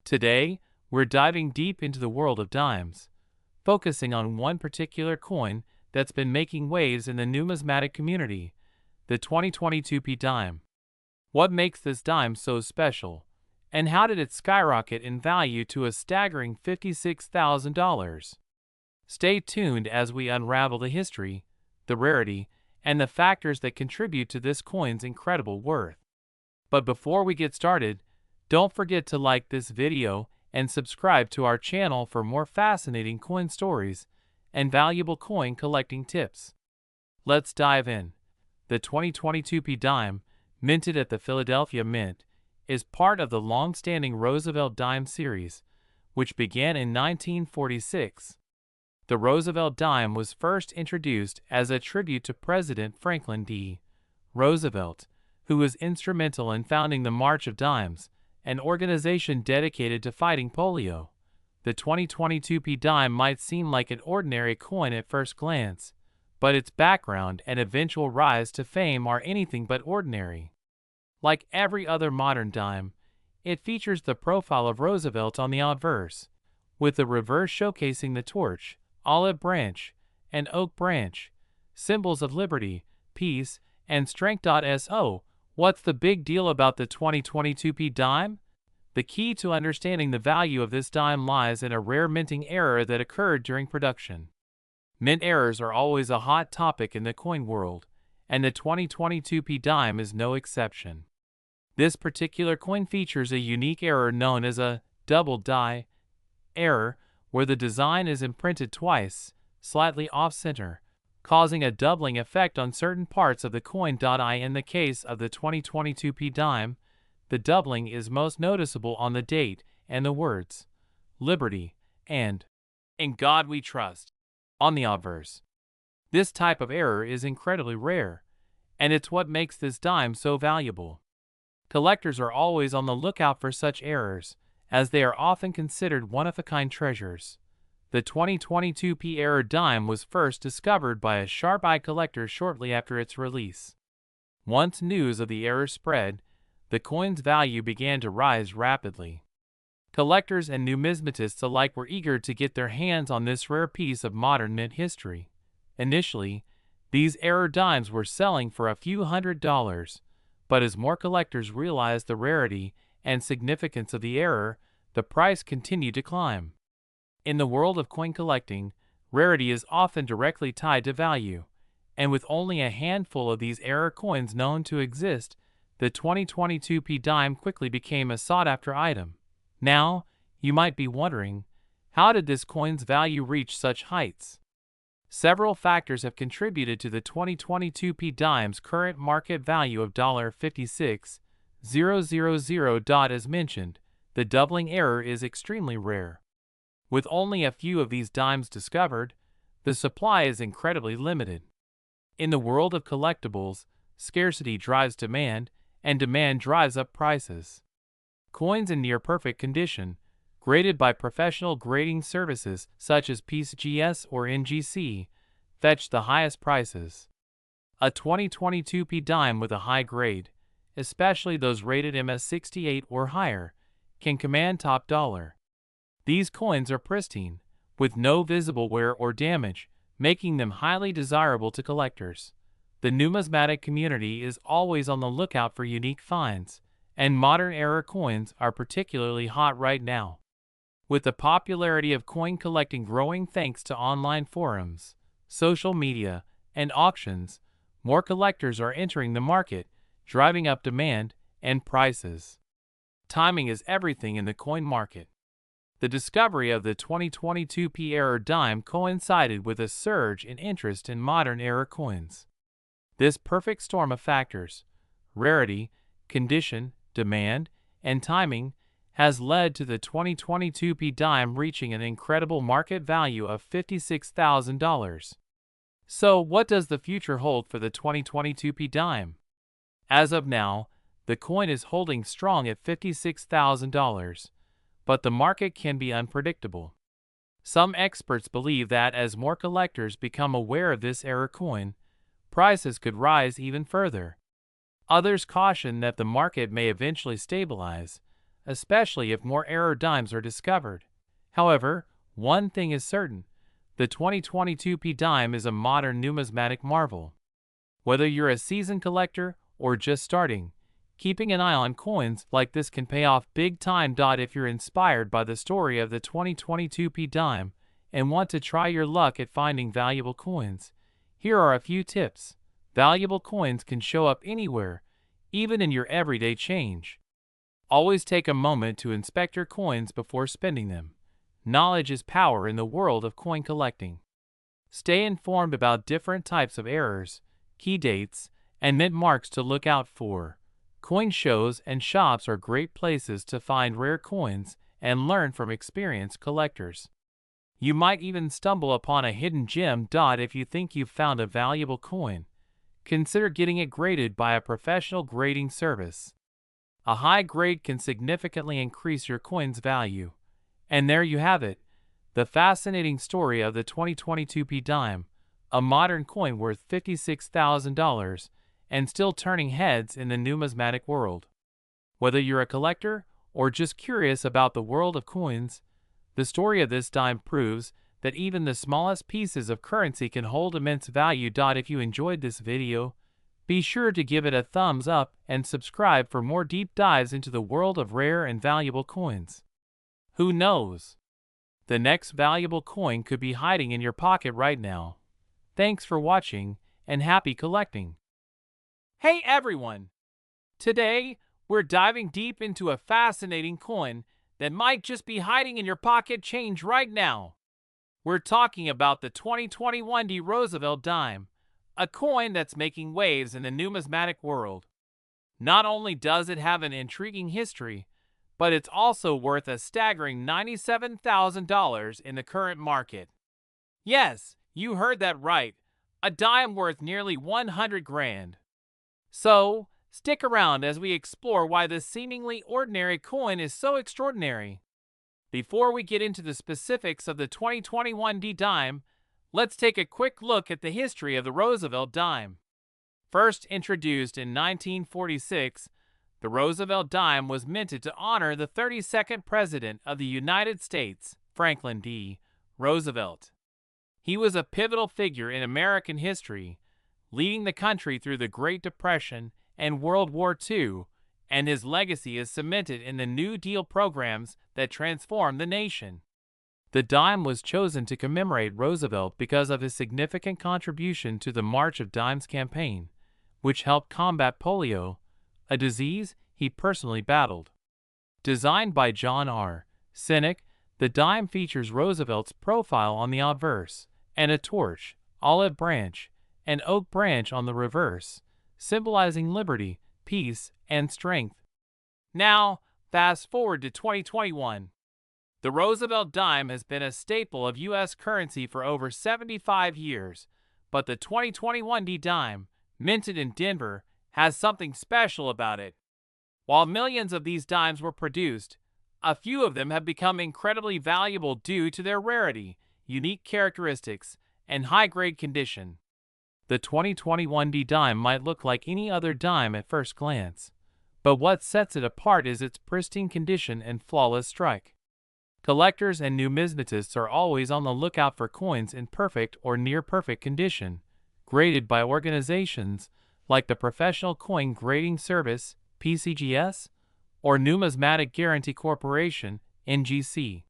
Today, we're diving deep into the world of dimes, focusing on one particular coin that's been making waves in the numismatic community, the 2022 p dime. What makes this dime so special, and how did it skyrocket in value to a staggering $56,000? Stay tuned as we unravel the history, the rarity, and the factors that contribute to this coin's incredible worth. But before we get started, don't forget to like this video and subscribe to our channel for more fascinating coin stories and valuable coin collecting tips. Let's dive in. The 2022 p dime, minted at the Philadelphia Mint, is part of the long-standing Roosevelt dime series, which began in 1946. The Roosevelt dime was first introduced as a tribute to President Franklin D. Roosevelt, who was instrumental in founding the March of Dimes, an organization dedicated to fighting polio. The 2022 p dime might seem like an ordinary coin at first glance, but its background and eventual rise to fame are anything but ordinary. Like every other modern dime, it features the profile of Roosevelt on the obverse, with the reverse showcasing the torch, olive branch, and oak branch, symbols of liberty, peace, and strength. So, what's the big deal about the 2022 p dime? The key to understanding the value of this dime lies in a rare minting error that occurred during production. Mint errors are always a hot topic in the coin world, and the 2022 p dime is no exception. This particular coin features a unique error known as a double die error, where the design is imprinted twice, slightly off-center, causing a doubling effect on certain parts of the coin. In the case of the 2022 p dime, the doubling is most noticeable on the date and the words, Liberty, and In God We Trust, on the obverse. This type of error is incredibly rare, and it's what makes this dime so valuable. Collectors are always on the lookout for such errors, as they are often considered one-of-a-kind treasures. The 2022 p error dime was first discovered by a sharp-eyed collector shortly after its release. Once news of the error spread, the coin's value began to rise rapidly. Collectors and numismatists alike were eager to get their hands on this rare piece of modern mint history. Initially, these error dimes were selling for a few $100s, but as more collectors realized the rarity and significance of the error, the price continued to climb. In the world of coin collecting, rarity is often directly tied to value, and with only a handful of these error coins known to exist, the 2022 p dime quickly became a sought-after item. Now, you might be wondering, how did this coin's value reach such heights? Several factors have contributed to the 2022 p dime's current market value of $56,000. As mentioned, the doubling error is extremely rare. With only a few of these dimes discovered, the supply is incredibly limited. In the world of collectibles, scarcity drives demand, and demand drives up prices. Coins in near-perfect condition, graded by professional grading services such as PCGS or NGC, fetch the highest prices. A 2022 p dime with a high grade, especially those rated MS68 or higher, can command top dollar. These coins are pristine, with no visible wear or damage, making them highly desirable to collectors. The numismatic community is always on the lookout for unique finds, and modern era coins are particularly hot right now. With the popularity of coin collecting growing thanks to online forums, social media, and auctions, more collectors are entering the market, driving up demand and prices. Timing is everything in the coin market. The discovery of the 2022 p error dime coincided with a surge in interest in modern era coins. This perfect storm of factors, rarity, condition, demand, and timing, has led to the 2022 p dime reaching an incredible market value of $56,000. So, what does the future hold for the 2022 p dime? As of now, the coin is holding strong at $56,000, but the market can be unpredictable. Some experts believe that as more collectors become aware of this error coin, prices could rise even further. Others caution that the market may eventually stabilize, especially if more rare dimes are discovered. However, one thing is certain: the 2022 P dime is a modern numismatic marvel. Whether you're a seasoned collector or just starting, keeping an eye on coins like this can pay off big time. If you're inspired by the story of the 2022 P dime and want to try your luck at finding valuable coins, here are a few tips. Valuable coins can show up anywhere, even in your everyday change. Always take a moment to inspect your coins before spending them. Knowledge is power in the world of coin collecting. Stay informed about different types of errors, key dates, and mint marks to look out for. Coin shows and shops are great places to find rare coins and learn from experienced collectors. You might even stumble upon a hidden gem. If you think you've found a valuable coin, consider getting it graded by a professional grading service. A high grade can significantly increase your coin's value. And there you have it, the fascinating story of the 2022 P dime, a modern coin worth $56,000 and still turning heads in the numismatic world. Whether you're a collector or just curious about the world of coins, the story of this dime proves that even the smallest pieces of currency can hold immense value. If you enjoyed this video, be sure to give it a thumbs up and subscribe for more deep dives into the world of rare and valuable coins. Who knows? The next valuable coin could be hiding in your pocket right now. Thanks for watching and happy collecting. Hey everyone! Today, we're diving deep into a fascinating coin that might just be hiding in your pocket change right now. We're talking about the 2021 D Roosevelt dime, a coin that's making waves in the numismatic world. Not only does it have an intriguing history, but it's also worth a staggering $97,000 in the current market. Yes, you heard that right, a dime worth nearly 100 grand. So, stick around as we explore why this seemingly ordinary coin is so extraordinary. Before we get into the specifics of the 2021 D dime, let's take a quick look at the history of the Roosevelt dime. First introduced in 1946, the Roosevelt dime was minted to honor the 32nd President of the United States, Franklin D. Roosevelt. He was a pivotal figure in American history, leading the country through the Great Depression and World War II, and his legacy is cemented in the New Deal programs that transformed the nation. The dime was chosen to commemorate Roosevelt because of his significant contribution to the March of Dimes campaign, which helped combat polio, a disease he personally battled. Designed by John R. Sinek, the dime features Roosevelt's profile on the obverse, and a torch, olive branch, and oak branch on the reverse, symbolizing liberty, peace, and strength. Now, fast forward to 2021. The Roosevelt dime has been a staple of U.S. currency for over 75 years, but the 2021 D dime, minted in Denver, has something special about it. While millions of these dimes were produced, a few of them have become incredibly valuable due to their rarity, unique characteristics, and high-grade condition. The 2021 D dime might look like any other dime at first glance, but what sets it apart is its pristine condition and flawless strike. Collectors and numismatists are always on the lookout for coins in perfect or near-perfect condition, graded by organizations like the Professional Coin Grading Service, PCGS, or Numismatic Guarantee Corporation, NGC.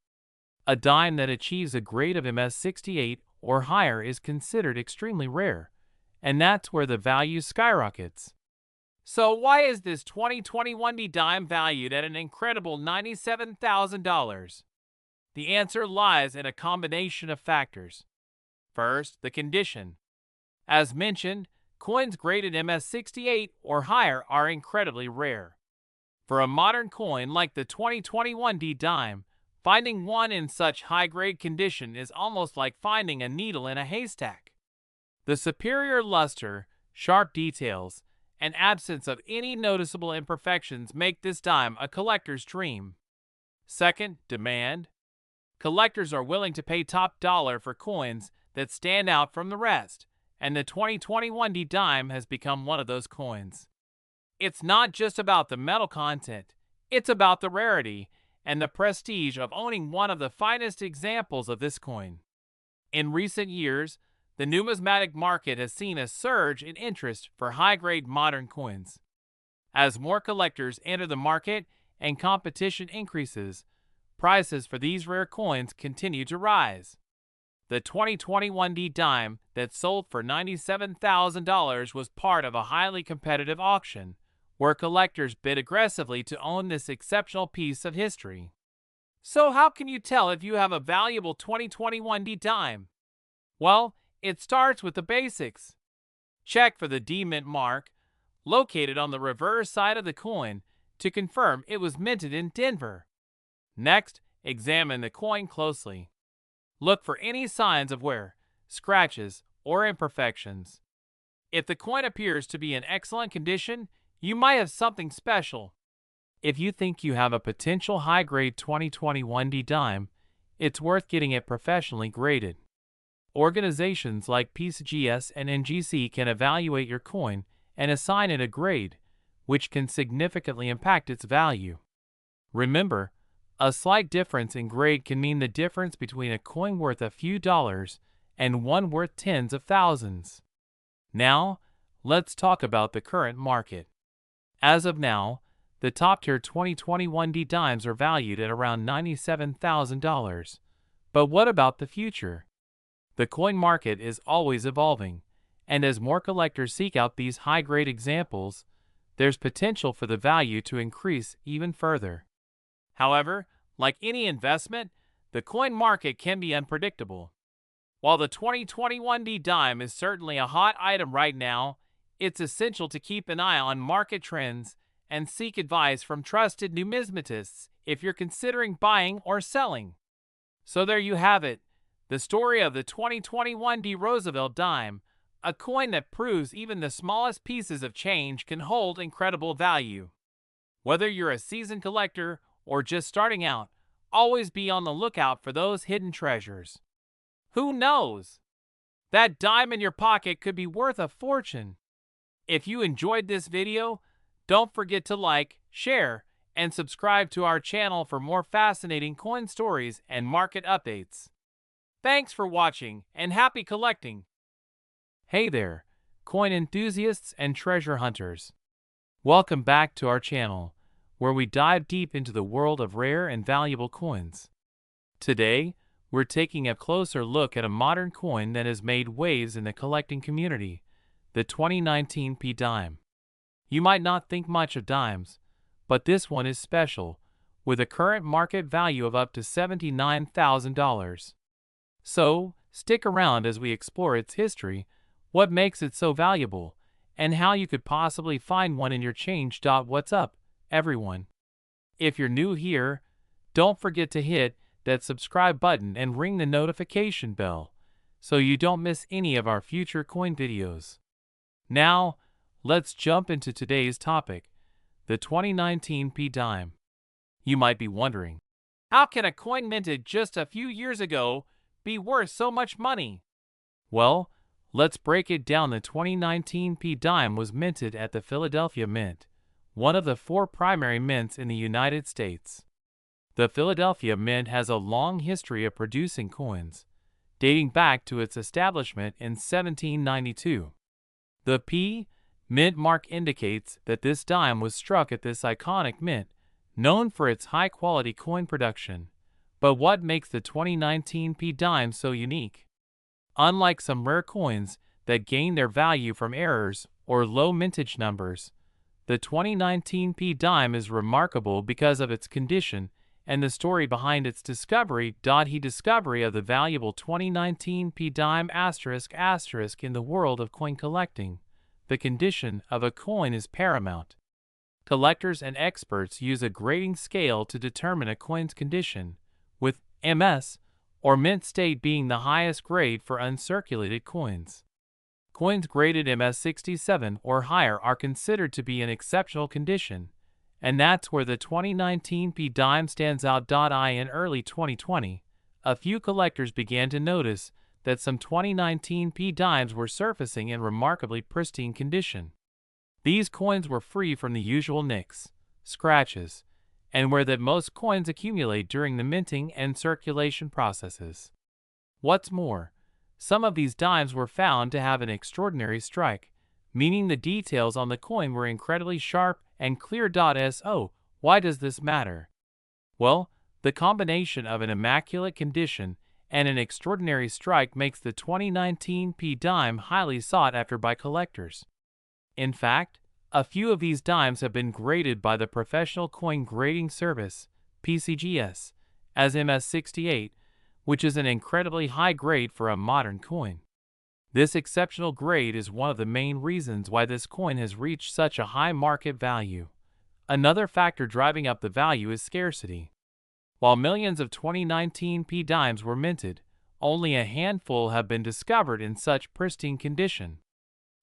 A dime that achieves a grade of MS68 or higher is considered extremely rare, and that's where the value skyrockets. So why is this 2021 D dime valued at an incredible $97,000? The answer lies in a combination of factors. First, the condition. As mentioned, coins graded MS68 or higher are incredibly rare. For a modern coin like the 2021 D dime, finding one in such high-grade condition is almost like finding a needle in a haystack. The superior luster, sharp details, and absence of any noticeable imperfections make this dime a collector's dream. Second, demand. Collectors are willing to pay top dollar for coins that stand out from the rest, and the 2021 D dime has become one of those coins. It's not just about the metal content, It's about the rarity and the prestige of owning one of the finest examples of this coin. In recent years, the numismatic market has seen a surge in interest for high-grade modern coins. As more collectors enter the market and competition increases, prices for these rare coins continue to rise. The 2021 D dime that sold for $97,000 was part of a highly competitive auction, where collectors bid aggressively to own this exceptional piece of history. So how can you tell if you have a valuable 2021 D dime? Well, it starts with the basics. Check for the D mint mark, located on the reverse side of the coin, to confirm it was minted in Denver. Next, examine the coin closely. Look for any signs of wear, scratches, or imperfections. If the coin appears to be in excellent condition, you might have something special. If you think you have a potential high-grade 2021 D dime, it's worth getting it professionally graded. Organizations like PCGS and NGC can evaluate your coin and assign it a grade, which can significantly impact its value. Remember, a slight difference in grade can mean the difference between a coin worth a few dollars and one worth tens of thousands. Now, let's talk about the current market. As of now, the top-tier 2021 D dimes are valued at around $97,000. But what about the future? The coin market is always evolving, and as more collectors seek out these high-grade examples, there's potential for the value to increase even further. However, like any investment, the coin market can be unpredictable. While the 2021 D dime is certainly a hot item right now, it's essential to keep an eye on market trends and seek advice from trusted numismatists if you're considering buying or selling. So there you have it, the story of the 2021 D Roosevelt dime, a coin that proves even the smallest pieces of change can hold incredible value. Whether you're a seasoned collector or just starting out, always be on the lookout for those hidden treasures. Who knows? That dime in your pocket could be worth a fortune. If you enjoyed this video, don't forget to like, share, and subscribe to our channel for more fascinating coin stories and market updates. Thanks for watching and happy collecting! Hey there, coin enthusiasts and treasure hunters. Welcome back to our channel, where we dive deep into the world of rare and valuable coins. Today, we're taking a closer look at a modern coin that has made waves in the collecting community, the 2019 P dime. You might not think much of dimes, but this one is special, with a current market value of up to $79,000. So, stick around as we explore its history, what makes it so valuable, and how you could possibly find one in your change. What's up, everyone? If you're new here, don't forget to hit that subscribe button and ring the notification bell so you don't miss any of our future coin videos. Now, let's jump into today's topic, the 2019 P dime. You might be wondering, how can a coin minted just a few years ago be worth so much money? Well, let's break it down. The 2019 P dime was minted at the Philadelphia Mint, one of the 4 primary mints in the United States. The Philadelphia Mint has a long history of producing coins, dating back to its establishment in 1792. The P mint mark indicates that this dime was struck at this iconic mint, known for its high-quality coin production. But what makes the 2019 P dime so unique? Unlike some rare coins that gain their value from errors or low mintage numbers, the 2019 P dime is remarkable because of its condition and the story behind its discovery. Discovery of the valuable 2019 P dime *** in the world of coin collecting. The condition of a coin is paramount. Collectors and experts use a grading scale to determine a coin's condition, with MS, or mint state, being the highest grade for uncirculated coins. Coins graded MS 67 or higher are considered to be in exceptional condition, and that's where the 2019 P dime stands out. In early 2020, a few collectors began to notice that some 2019 P dimes were surfacing in remarkably pristine condition. These coins were free from the usual nicks, scratches, and where that most coins accumulate during the minting and circulation processes. What's more, some of these dimes were found to have an extraordinary strike, meaning the details on the coin were incredibly sharp and clear. So, why does this matter? Well, the combination of an immaculate condition and an extraordinary strike makes the 2019 P dime highly sought after by collectors. In fact, a few of these dimes have been graded by the Professional Coin Grading Service, PCGS, as MS68, which is an incredibly high grade for a modern coin. This exceptional grade is one of the main reasons why this coin has reached such a high market value. Another factor driving up the value is scarcity. While millions of 2019 P dimes were minted, only a handful have been discovered in such pristine condition.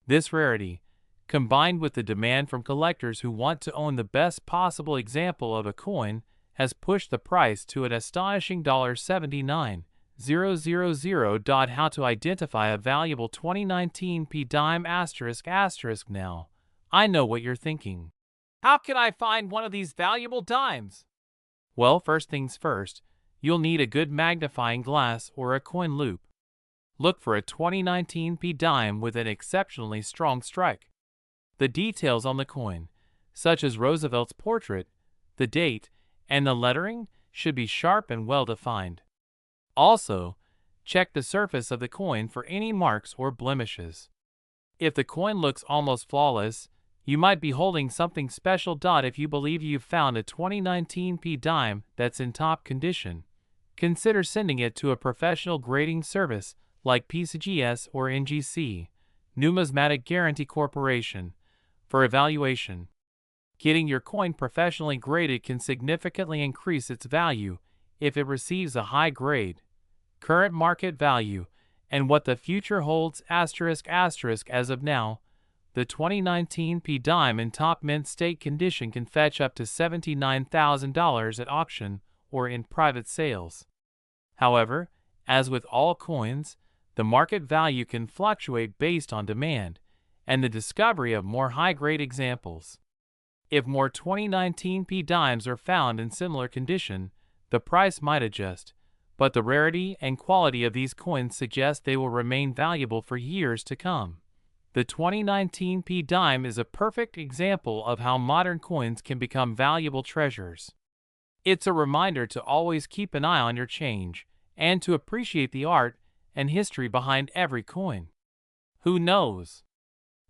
This rarity, combined with the demand from collectors who want to own the best possible example of a coin, has pushed the price to an astonishing $79,000. How to identify a valuable 2019 P dime ***. Now, I know what you're thinking. How can I find one of these valuable dimes? Well, first things first, you'll need a good magnifying glass or a coin loupe. Look for a 2019 P dime with an exceptionally strong strike. The details on the coin, such as Roosevelt's portrait, the date, and the lettering, should be sharp and well defined. Also, check the surface of the coin for any marks or blemishes. If the coin looks almost flawless, you might be holding something special. If you believe you've found a 2019 P dime that's in top condition, consider sending it to a professional grading service like PCGS or NGC, Numismatic Guarantee Corporation, for evaluation. Getting your coin professionally graded can significantly increase its value if it receives a high grade. Current market value and what the future holds ***. As of now, the 2019 P dime in top mint state condition can fetch up to $79,000 at auction or in private sales. However, as with all coins, the market value can fluctuate based on demand and the discovery of more high-grade examples. If more 2019 P dimes are found in similar condition, the price might adjust, but the rarity and quality of these coins suggest they will remain valuable for years to come. The 2019 P dime is a perfect example of how modern coins can become valuable treasures. It's a reminder to always keep an eye on your change and to appreciate the art and history behind every coin. Who knows?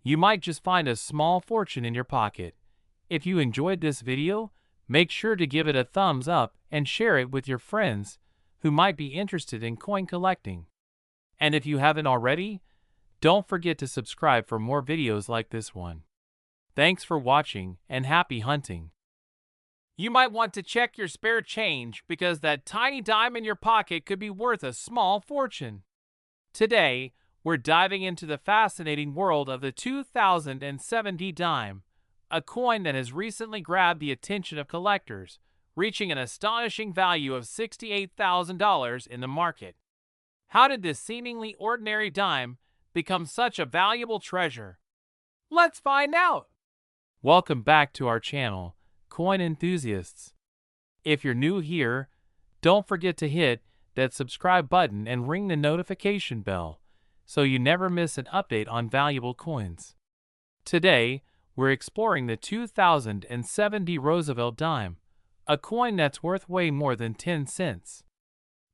You might just find a small fortune in your pocket. If you enjoyed this video, make sure to give it a thumbs up and share it with your friends who might be interested in coin collecting. And if you haven't already, don't forget to subscribe for more videos like this one. Thanks for watching and happy hunting. You might want to check your spare change because that tiny dime in your pocket could be worth a small fortune. Today, we're diving into the fascinating world of the 2007 D dime, a coin that has recently grabbed the attention of collectors, reaching an astonishing value of $68,000 in the market. How did this seemingly ordinary dime become such a valuable treasure? Let's find out! Welcome back to our channel, coin enthusiasts. If you're new here, don't forget to hit that subscribe button and ring the notification bell so you never miss an update on valuable coins. Today, we're exploring the 2007 D Roosevelt dime, a coin that's worth way more than 10 cents.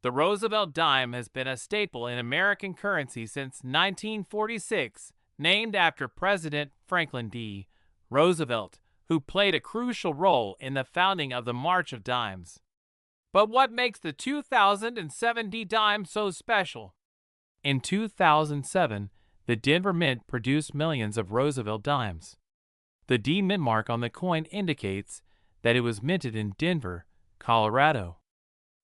The Roosevelt dime has been a staple in American currency since 1946, named after President Franklin D. Roosevelt, who played a crucial role in the founding of the March of Dimes. But what makes the 2007 D dime so special? In 2007, the Denver Mint produced millions of Roosevelt dimes. The D mint mark on the coin indicates that it was minted in Denver, Colorado.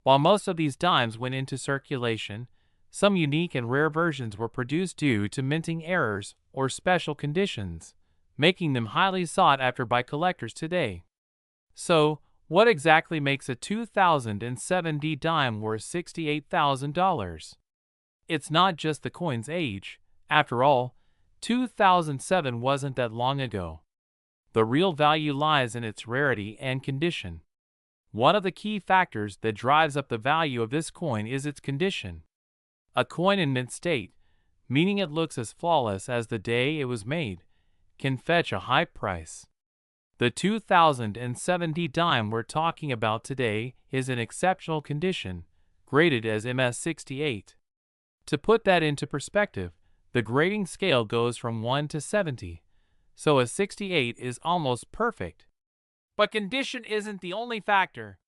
While most of these dimes went into circulation, some unique and rare versions were produced due to minting errors or special conditions, making them highly sought after by collectors today. So, what exactly makes a 2007 D dime worth $68,000? It's not just the coin's age. After all, 2007 wasn't that long ago. The real value lies in its rarity and condition. One of the key factors that drives up the value of this coin is its condition. A coin in mint state, meaning it looks as flawless as the day it was made, can fetch a high price. The 2070 dime we're talking about today is in exceptional condition, graded as MS68. To put that into perspective, the grading scale goes from 1 to 70, so a 68 is almost perfect. But condition isn't the only factor.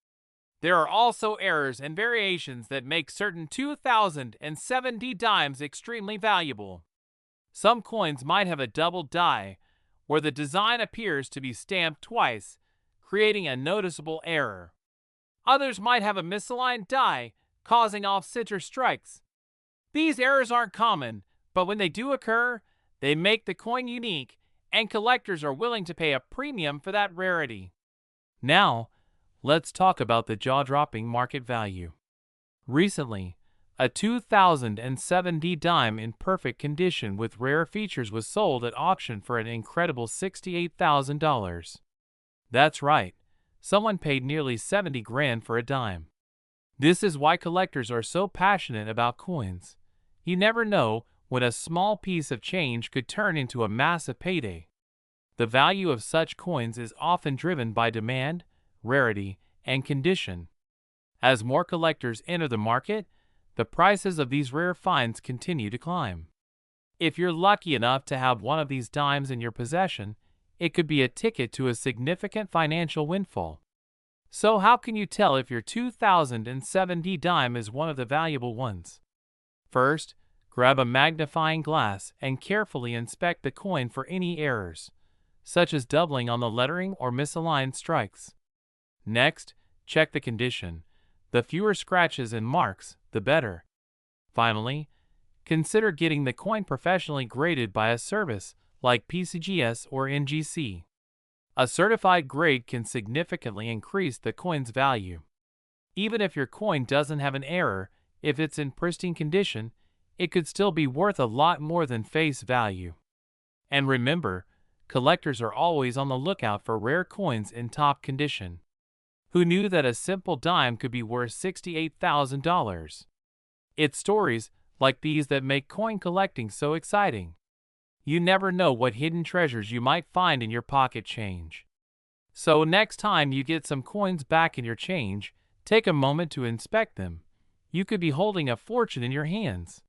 There are also errors and variations that make certain 2070 dimes extremely valuable. Some coins might have a double die, where the design appears to be stamped twice, creating a noticeable error. Others might have a misaligned die, causing off-center strikes. These errors aren't common, but when they do occur, they make the coin unique, and collectors are willing to pay a premium for that rarity. Now, let's talk about the jaw-dropping market value. Recently, a 2070 dime in perfect condition with rare features was sold at auction for an incredible $68,000. That's right, someone paid nearly 70 grand for a dime. This is why collectors are so passionate about coins. You never know when a small piece of change could turn into a massive payday. The value of such coins is often driven by demand, rarity, and condition. As more collectors enter the market, the prices of these rare finds continue to climb. If you're lucky enough to have one of these dimes in your possession, it could be a ticket to a significant financial windfall. So how can you tell if your 2070 dime is one of the valuable ones? First, grab a magnifying glass and carefully inspect the coin for any errors, such as doubling on the lettering or misaligned strikes. Next, check the condition. The fewer scratches and marks, the better. Finally, consider getting the coin professionally graded by a service like PCGS or NGC. A certified grade can significantly increase the coin's value. Even if your coin doesn't have an error, if it's in pristine condition, it could still be worth a lot more than face value. And remember, collectors are always on the lookout for rare coins in top condition. Who knew that a simple dime could be worth $68,000? It's stories like these that make coin collecting so exciting. You never know what hidden treasures you might find in your pocket change. So next time you get some coins back in your change, take a moment to inspect them. You could be holding a fortune in your hands.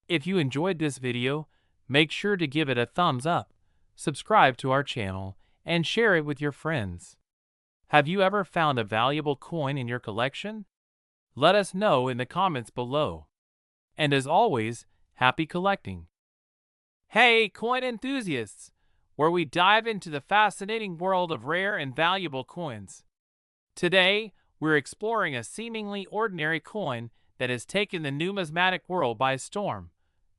If you enjoyed this video, make sure to give it a thumbs up, subscribe to our channel, and share it with your friends. Have you ever found a valuable coin in your collection? Let us know in the comments below. And as always, happy collecting! Hey, coin enthusiasts! Where we dive into the fascinating world of rare and valuable coins. Today, we're exploring a seemingly ordinary coin that has taken the numismatic world by storm,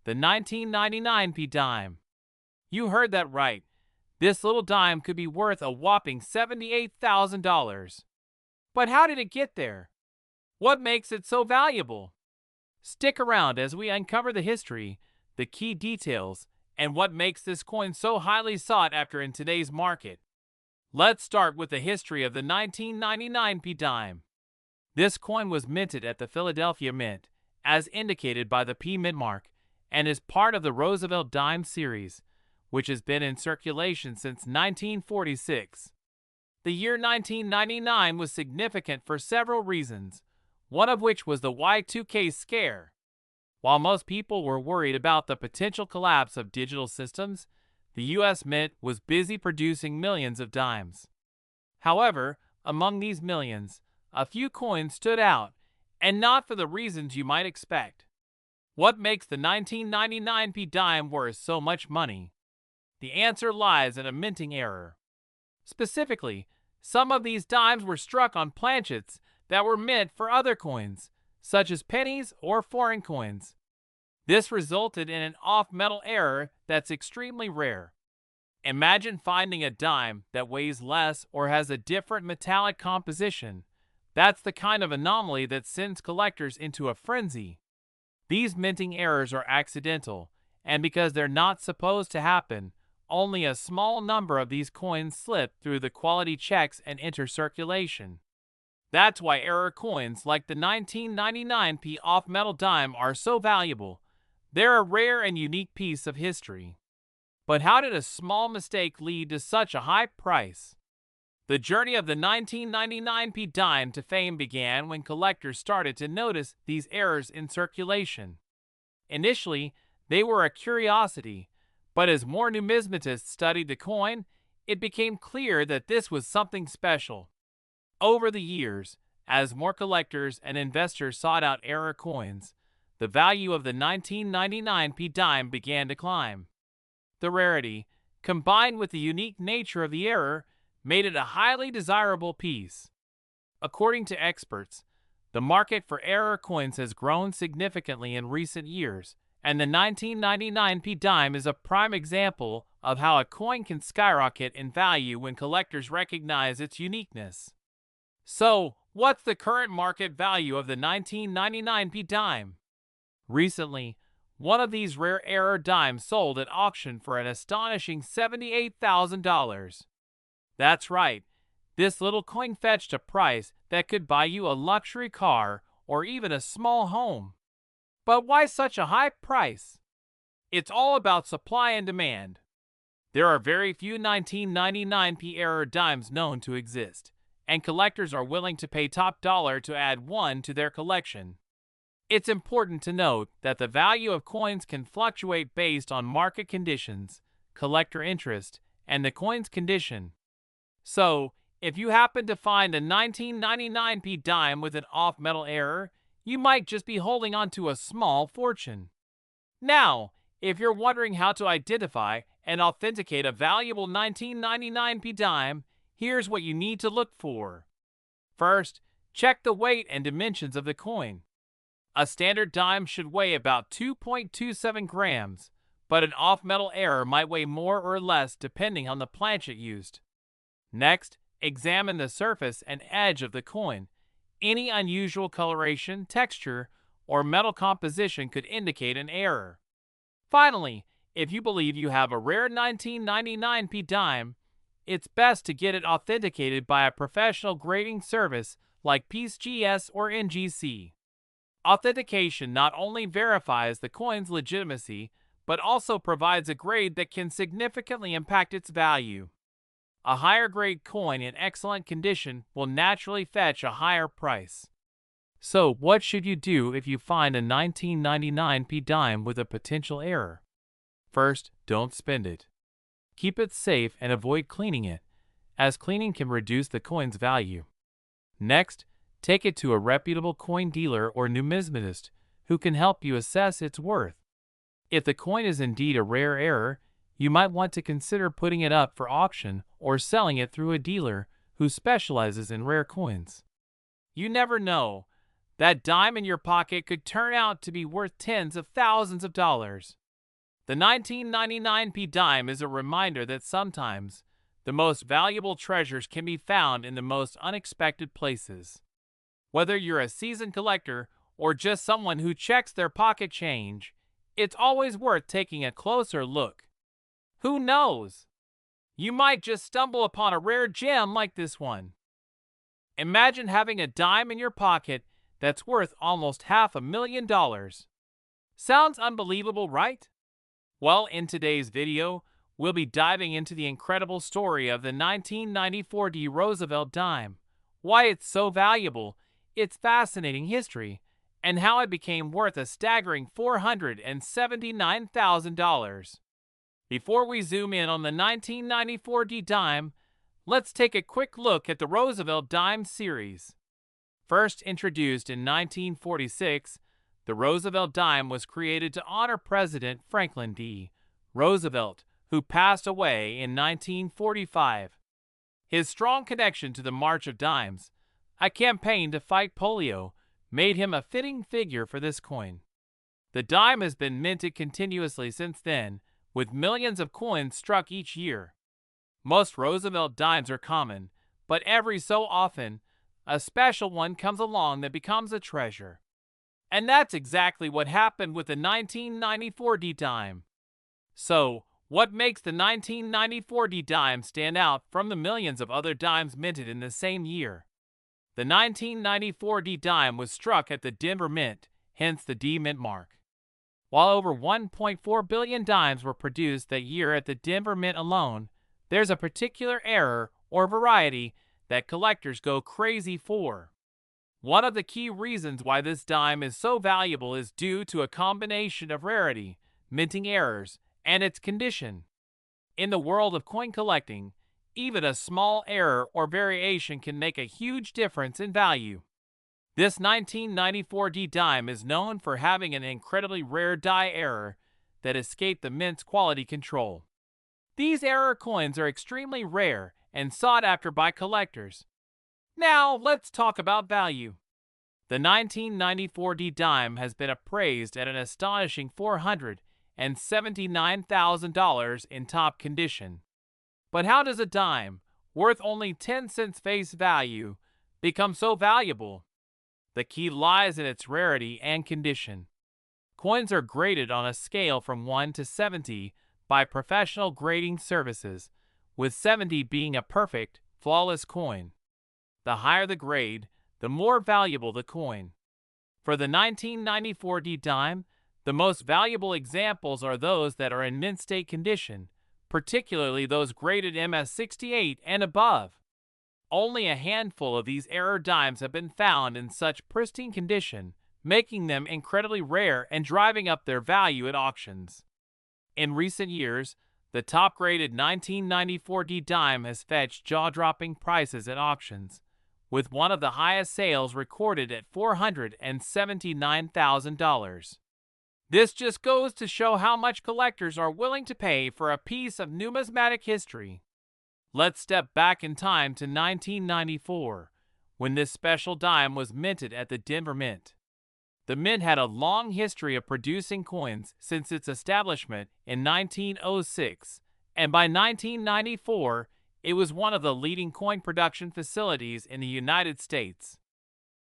the 1999p dime. You heard that right. This little dime could be worth a whopping $78,000. But how did it get there? What makes it so valuable? Stick around as we uncover the history, the key details, and what makes this coin so highly sought after in today's market. Let's start with the history of the 1999p dime. This coin was minted at the Philadelphia Mint, as indicated by the P mint mark, and is part of the Roosevelt dime series, which has been in circulation since 1946. The year 1999 was significant for several reasons, one of which was the Y2K scare. While most people were worried about the potential collapse of digital systems, the U.S. Mint was busy producing millions of dimes. However, among these millions, a few coins stood out, and not for the reasons you might expect. What makes the 1999p dime worth so much money? The answer lies in a minting error. Specifically, some of these dimes were struck on planchets that were meant for other coins, such as pennies or foreign coins. This resulted in an off-metal error that's extremely rare. Imagine finding a dime that weighs less or has a different metallic composition. That's the kind of anomaly that sends collectors into a frenzy. These minting errors are accidental, and because they're not supposed to happen, only a small number of these coins slip through the quality checks and enter circulation. That's why error coins like the 1999p off-metal dime are so valuable. They're a rare and unique piece of history. But how did a small mistake lead to such a high price? The journey of the 1999p dime to fame began when collectors started to notice these errors in circulation. Initially, they were a curiosity, but as more numismatists studied the coin, it became clear that this was something special. Over the years, as more collectors and investors sought out error coins, the value of the 1999p dime began to climb. The rarity, combined with the unique nature of the error, made it a highly desirable piece. According to experts, the market for error coins has grown significantly in recent years, and the 1999p dime is a prime example of how a coin can skyrocket in value when collectors recognize its uniqueness. So, what's the current market value of the 1999p dime? Recently, one of these rare error dimes sold at auction for an astonishing $78,000. That's right, this little coin fetched a price that could buy you a luxury car or even a small home. But why such a high price? It's all about supply and demand. There are very few 1999p error dimes known to exist, and collectors are willing to pay top dollar to add one to their collection. It's important to note that the value of coins can fluctuate based on market conditions, collector interest, and the coin's condition. So, if you happen to find a 1999p dime with an off-metal error, you might just be holding on to a small fortune. Now, if you're wondering how to identify and authenticate a valuable 1999p dime, here's what you need to look for. First, check the weight and dimensions of the coin. A standard dime should weigh about 2.27 grams, but an off-metal error might weigh more or less depending on the planchet used. Next, examine the surface and edge of the coin. Any unusual coloration, texture, or metal composition could indicate an error. Finally, if you believe you have a rare 1999p dime, it's best to get it authenticated by a professional grading service like PCGS or NGC. Authentication not only verifies the coin's legitimacy, but also provides a grade that can significantly impact its value. A higher grade coin in excellent condition will naturally fetch a higher price. So, what should you do if you find a 1999p dime with a potential error? First, don't spend it. Keep it safe and avoid cleaning it, as cleaning can reduce the coin's value. Next, take it to a reputable coin dealer or numismatist who can help you assess its worth. If the coin is indeed a rare error, you might want to consider putting it up for auction or selling it through a dealer who specializes in rare coins. You never know. That dime in your pocket could turn out to be worth tens of thousands of dollars. The 1999p dime is a reminder that sometimes the most valuable treasures can be found in the most unexpected places. Whether you're a seasoned collector or just someone who checks their pocket change, it's always worth taking a closer look. Who knows? You might just stumble upon a rare gem like this one. Imagine having a dime in your pocket that's worth almost $500,000. Sounds unbelievable, right? Well, in today's video, we'll be diving into the incredible story of the 1994 Roosevelt dime, why it's so valuable, its fascinating history, and how it became worth a staggering $479,000. Before we zoom in on the 1994 dime, let's take a quick look at the Roosevelt dime series. First introduced in 1946, the Roosevelt dime was created to honor President Franklin D. Roosevelt, who passed away in 1945. His strong connection to the March of Dimes, a campaign to fight polio, made him a fitting figure for this coin. The dime has been minted continuously since then, with millions of coins struck each year. Most Roosevelt dimes are common, but every so often, a special one comes along that becomes a treasure. And that's exactly what happened with the 1994 dime. So, what makes the 1994 dime stand out from the millions of other dimes minted in the same year? The 1994 D dime was struck at the Denver Mint, hence the D Mint mark. While over 1.4 billion dimes were produced that year at the Denver Mint alone, there's a particular error or variety that collectors go crazy for. One of the key reasons why this dime is so valuable is due to a combination of rarity, minting errors, and its condition. In the world of coin collecting, even a small error or variation can make a huge difference in value. This 1994 D dime is known for having an incredibly rare die error that escaped the mint's quality control. These error coins are extremely rare and sought after by collectors. Now, let's talk about value. The 1994 D dime has been appraised at an astonishing $479,000 in top condition. But how does a dime, worth only 10 cents face value, become so valuable? The key lies in its rarity and condition. Coins are graded on a scale from 1 to 70 by professional grading services, with 70 being a perfect, flawless coin. The higher the grade, the more valuable the coin. For the 1994 D dime, the most valuable examples are those that are in mint state condition, particularly those graded MS68 and above. Only a handful of these error dimes have been found in such pristine condition, making them incredibly rare and driving up their value at auctions. In recent years, the top-graded 1994 D dime has fetched jaw-dropping prices at auctions, with one of the highest sales recorded at $479,000. This just goes to show how much collectors are willing to pay for a piece of numismatic history. Let's step back in time to 1994, when this special dime was minted at the Denver Mint. The Mint had a long history of producing coins since its establishment in 1906, and by 1994, it was one of the leading coin production facilities in the United States.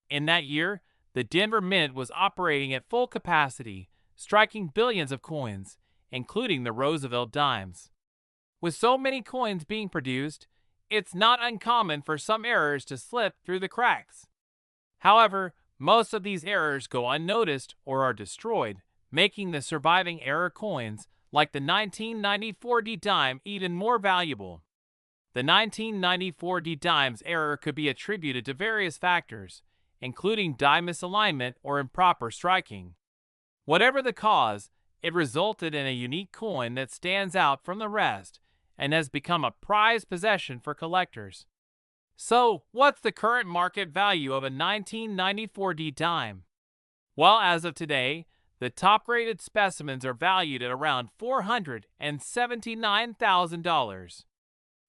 In that year, the Denver Mint was operating at full capacity, striking billions of coins, including the Roosevelt dimes. With so many coins being produced, it's not uncommon for some errors to slip through the cracks. However, most of these errors go unnoticed or are destroyed, making the surviving error coins, like the 1994 D dime, even more valuable. The 1994 D dime's error could be attributed to various factors, including die misalignment or improper striking. Whatever the cause, it resulted in a unique coin that stands out from the rest and has become a prized possession for collectors. So, what's the current market value of a 1994 D dime? Well, as of today, the top-graded specimens are valued at around $479,000.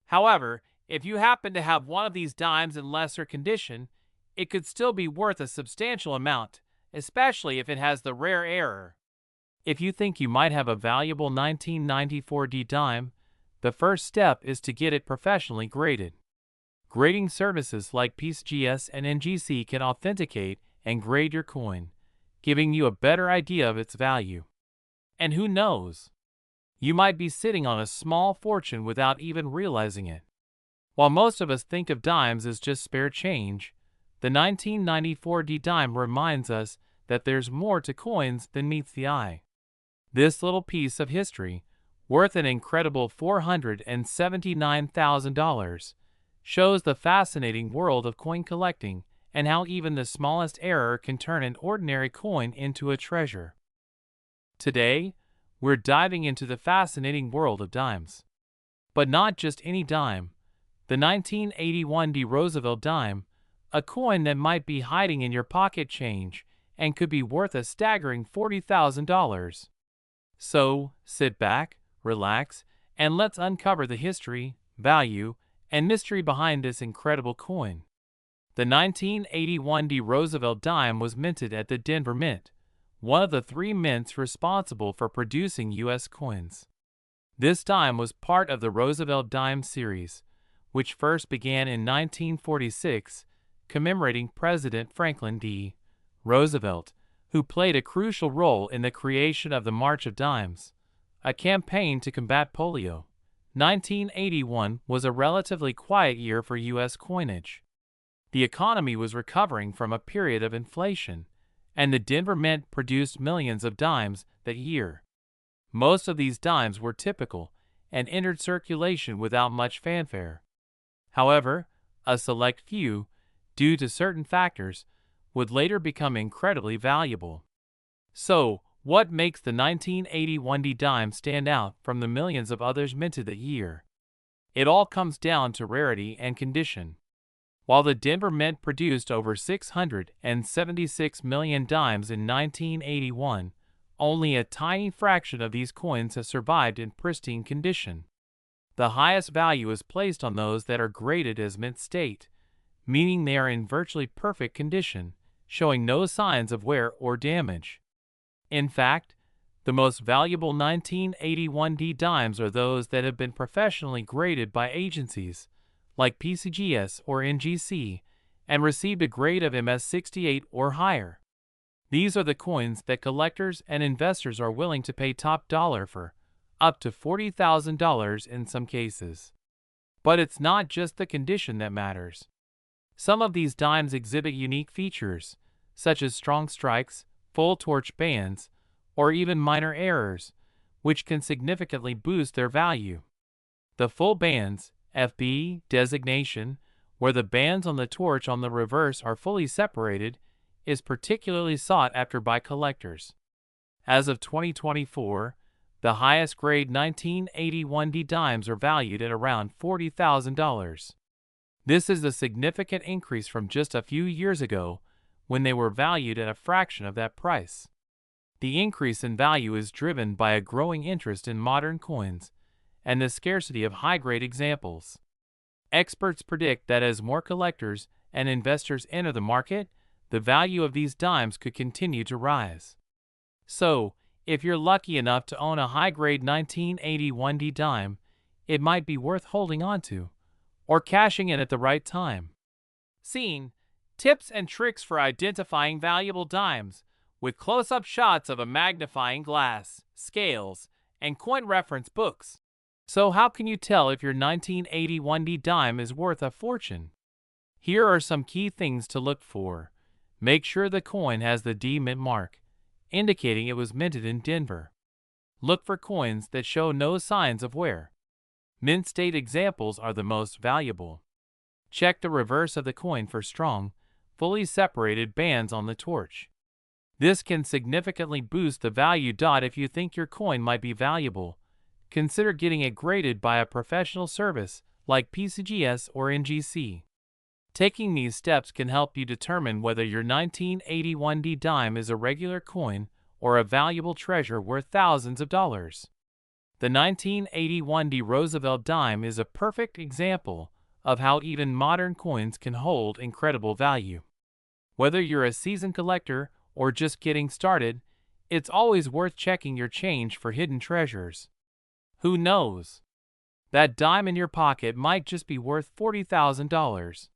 However, if you happen to have one of these dimes in lesser condition, it could still be worth a substantial amount, especially if it has the rare error. If you think you might have a valuable 1994 D dime, the first step is to get it professionally graded. Grading services like PCGS and NGC can authenticate and grade your coin, giving you a better idea of its value. And who knows? You might be sitting on a small fortune without even realizing it. While most of us think of dimes as just spare change, the 1994 D dime reminds us that there's more to coins than meets the eye. This little piece of history, worth an incredible $479,000, shows the fascinating world of coin collecting and how even the smallest error can turn an ordinary coin into a treasure. Today, we're diving into the fascinating world of dimes. But not just any dime. The 1981 D Roosevelt dime, a coin that might be hiding in your pocket change and could be worth a staggering $40,000. So, sit back, relax, and let's uncover the history, value, and mystery behind this incredible coin. The 1981 D Roosevelt dime was minted at the Denver Mint, one of the three mints responsible for producing U.S. coins. This dime was part of the Roosevelt dime series, which first began in 1946, commemorating President Franklin D. Roosevelt, who played a crucial role in the creation of the March of Dimes, a campaign to combat polio. 1981 was a relatively quiet year for U.S. coinage. The economy was recovering from a period of inflation, and the Denver Mint produced millions of dimes that year. Most of these dimes were typical and entered circulation without much fanfare. However, a select few, due to certain factors, would later become incredibly valuable. So, what makes the 1981 dime stand out from the millions of others minted that year? It all comes down to rarity and condition. While the Denver Mint produced over 676 million dimes in 1981, only a tiny fraction of these coins has survived in pristine condition. The highest value is placed on those that are graded as mint state, meaning they are in virtually perfect condition, showing no signs of wear or damage. In fact, the most valuable 1981 dimes are those that have been professionally graded by agencies like PCGS or NGC and received a grade of MS68 or higher. These are the coins that collectors and investors are willing to pay top dollar for, up to $40,000 in some cases. But it's not just the condition that matters. Some of these dimes exhibit unique features, such as strong strikes, full torch bands, or even minor errors, which can significantly boost their value. The full bands, FB designation, where the bands on the torch on the reverse are fully separated, is particularly sought after by collectors. As of 2024, the highest grade 1981 dimes are valued at around $40,000. This is a significant increase from just a few years ago, when they were valued at a fraction of that price. The increase in value is driven by a growing interest in modern coins and the scarcity of high-grade examples. Experts predict that as more collectors and investors enter the market, the value of these dimes could continue to rise. So, if you're lucky enough to own a high-grade 1981 dime, it might be worth holding on to, or cashing in at the right time. Scene: tips and tricks for identifying valuable dimes, with close-up shots of a magnifying glass, scales, and coin reference books. So how can you tell if your 1981 dime is worth a fortune? Here are some key things to look for. Make sure the coin has the D mint mark, indicating it was minted in Denver. Look for coins that show no signs of wear. Mint state examples are the most valuable. Check the reverse of the coin for strong, fully separated bands on the torch. This can significantly boost the value. If you think your coin might be valuable, consider getting it graded by a professional service like PCGS or NGC. Taking these steps can help you determine whether your 1981 dime is a regular coin or a valuable treasure worth thousands of dollars. The 1981 Roosevelt dime is a perfect example of how even modern coins can hold incredible value. Whether you're a seasoned collector or just getting started, it's always worth checking your change for hidden treasures. Who knows? That dime in your pocket might just be worth $40,000.